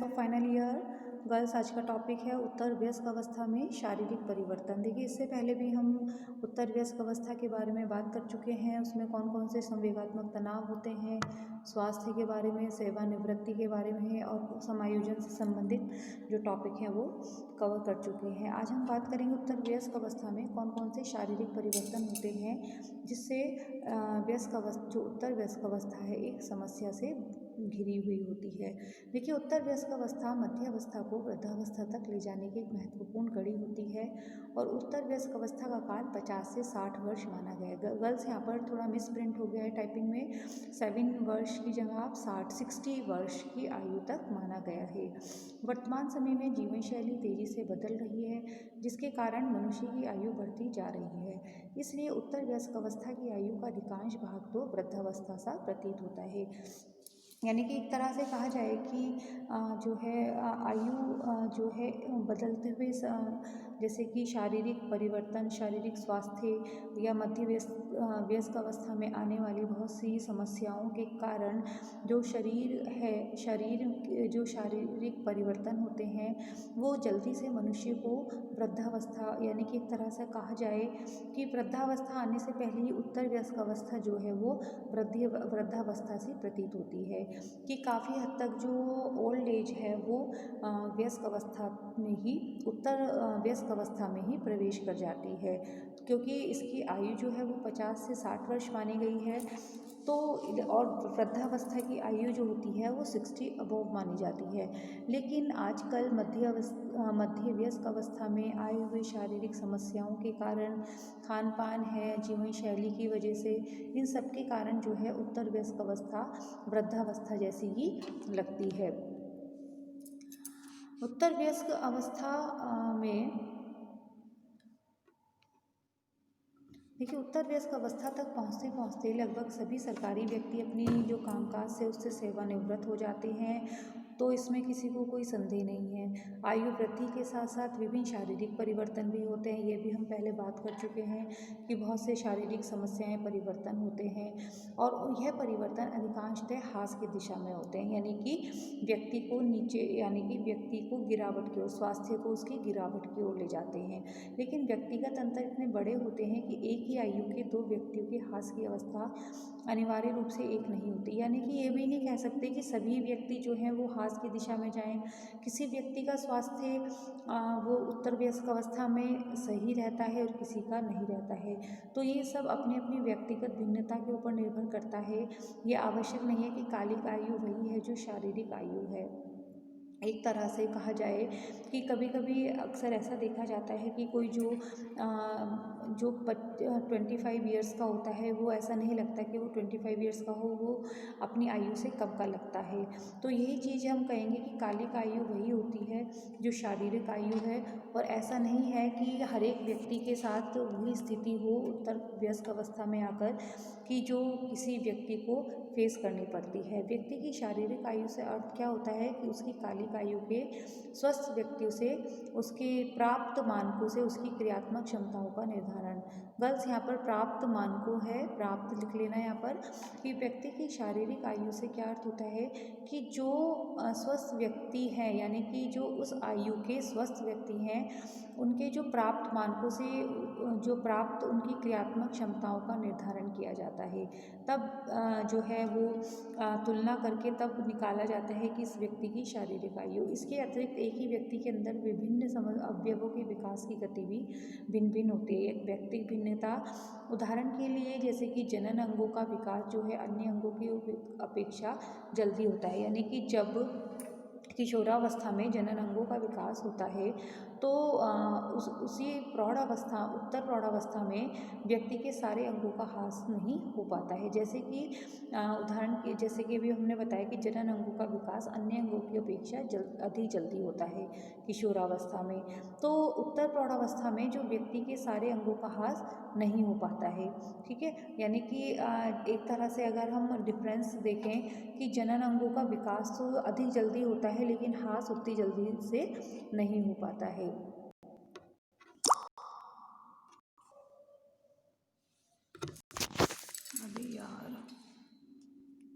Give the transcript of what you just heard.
Students of final year girls, आज का topic है उत्तर वयस्क अवस्था में शारीरिक परिवर्तन। देखिए, इससे पहले भी हम उत्तर वयस्क अवस्था के बारे में बात कर चुके हैं। उसमें कौन कौन से संवेगात्मक तनाव होते हैं, स्वास्थ्य के बारे में, सेवानिवृत्ति के बारे में और समायोजन से संबंधित जो टॉपिक हैं वो कवर कर चुके हैं। आज हम बात करेंगे उत्तर वयस्क अवस्था में कौन कौन से शारीरिक परिवर्तन होते हैं जिससे वयस्क अवस्था, जो उत्तर वयस्क अवस्था है, एक समस्या से घिरी हुई होती है। देखिए, उत्तर वयस्क अवस्था मध्य अवस्था को वृद्धावस्था तक ले जाने की एक महत्वपूर्ण कड़ी होती है और उत्तर वयस्क अवस्था का काल 50 से 60 वर्ष माना गया है। गर्ल्स, यहाँ पर थोड़ा मिस प्रिंट हो गया है टाइपिंग में, 7 वर्ष की जगह आप 60 वर्ष की आयु तक माना गया है। वर्तमान समय में जीवन शैली तेजी से बदल रही है जिसके कारण मनुष्य की आयु बढ़ती जा रही है। इसलिए उत्तर वयस्क अवस्था की आयु का अधिकांश भाग तो वृद्धावस्था सा प्रतीत होता है। यानी कि एक तरह से कहा जाए कि जो है आयु जो है बदलते हुए जैसे कि शारीरिक परिवर्तन, शारीरिक स्वास्थ्य या मध्य वयस्क अवस्था में आने वाली बहुत सी समस्याओं के कारण जो जो शारीरिक परिवर्तन होते हैं वो जल्दी से मनुष्य को वृद्धावस्था, यानी कि एक तरह से कहा जाए कि वृद्धावस्था आने से पहले ही उत्तर वयस्क अवस्था जो है वो वृद्धावस्था से प्रतीत होती है कि काफ़ी हद तक जो ओल्ड एज है वो वयस्क अवस्था में ही, उत्तर वयस्क अवस्था में ही प्रवेश कर जाती है, क्योंकि इसकी आयु जो है वो 50 से 60 वर्ष मानी गई है। तो और वृद्धावस्था की आयु जो होती है वो 60 अबोव मानी जाती है। लेकिन आजकल मध्य वयस्क अवस्था में आए हुए शारीरिक समस्याओं के कारण, खान पान है, जीवन शैली की वजह से, इन सब के कारण जो है उत्तर वयस्क अवस्था वृद्धावस्था जैसी ही लगती है। उत्तर वयस्क अवस्था में देखिए, उत्तर वयस्क अवस्था तक पहुँचते पहुँचते लगभग सभी सरकारी व्यक्ति अपनी जो कामकाज से उससे सेवानिवृत्त हो जाते हैं, तो इसमें किसी को कोई संदेह नहीं है। आयु वृद्धि के साथ साथ विभिन्न शारीरिक परिवर्तन भी होते हैं। ये भी हम पहले बात कर चुके हैं कि बहुत से शारीरिक समस्याएं परिवर्तन होते हैं और यह परिवर्तन अधिकांशतः ह्रास की दिशा में होते हैं, यानी कि व्यक्ति को नीचे, यानी कि व्यक्ति को गिरावट की ओर, स्वास्थ्य को उसकी गिरावट की ओर ले जाते हैं। लेकिन व्यक्तिगत अंतर इतने बड़े होते हैं कि एक ही आयु के दो व्यक्तियों की ह्रास की अवस्था अनिवार्य रूप से एक नहीं होती। यानी कि ये भी नहीं कह सकते कि सभी व्यक्ति जो हैं वो ह्रास की दिशा में जाएं। किसी व्यक्ति का स्वास्थ्य वो उत्तर वयस्क अवस्था में सही रहता है और किसी का नहीं रहता है। तो ये सब अपनी अपनी व्यक्तिगत भिन्नता के ऊपर निर्भर करता है। ये आवश्यक नहीं है कि कालिक आयु वही है जो शारीरिक आयु है। एक तरह से कहा जाए कि कभी कभी अक्सर ऐसा देखा जाता है कि कोई जो 25 ईयर्स का होता है वो ऐसा नहीं लगता कि वो 25 ईयर्स का हो, वो अपनी आयु से कम का लगता है। तो यही चीज़ हम कहेंगे कि कालिक आयु वही होती है जो शारीरिक आयु है, और ऐसा नहीं है कि हर एक व्यक्ति के साथ वही स्थिति हो उत्तर वयस्क अवस्था में आकर कि जो किसी व्यक्ति को फेस करनी पड़ती है। व्यक्ति की शारीरिक आयु से अर्थ क्या होता है कि उसकी कालिक आयु के स्वस्थ व्यक्तियों से, उसके प्राप्त मानकों से उसकी क्रियात्मक क्षमताओं का निर्धारण। गर्ल्स, यहाँ पर प्राप्त मानकों है, प्राप्त लिख लेना यहाँ पर, कि व्यक्ति की शारीरिक आयु से क्या अर्थ होता है कि जो स्वस्थ व्यक्ति हैं, यानी कि जो उस आयु के स्वस्थ व्यक्ति हैं, उनके जो प्राप्त मानकों से जो प्राप्त उनकी क्रियात्मक क्षमताओं का निर्धारण किया जाता है। तब जो है वो तुलना करके तब निकाला जाता है कि इस व्यक्ति की शारीरिक आयु। इसके अतिरिक्त एक ही व्यक्ति के अंदर विभिन्न अवयवों के विकास की गति भी भिन्न भिन्न होती है। एक व्यक्तिक भिन्नता, उदाहरण के लिए जैसे कि जनन अंगों का विकास जो है अन्य अंगों की अपेक्षा जल्दी होता है, यानी कि जब किशोरावस्था में जनन अंगों का विकास होता है तो उसी प्रौढ़ावस्था, उत्तर प्रौढ़ावस्था में व्यक्ति के सारे अंगों का ह्रास नहीं हो पाता है। जैसे कि उदाहरण के, जैसे कि अभी हमने बताया कि जनन अंगों का विकास अन्य अंगों की अपेक्षा अधिक जल्दी होता है किशोरावस्था में। तो उत्तर प्रौढ़ावस्था में जो व्यक्ति के सारे अंगों का ह्रास नहीं हो पाता है। ठीक है, यानी कि एक तरह से अगर हम डिफरेंस देखें कि जनन अंगों का विकास तो अधिक जल्दी होता है लेकिन ह्रास उतनी जल्दी से नहीं हो पाता है।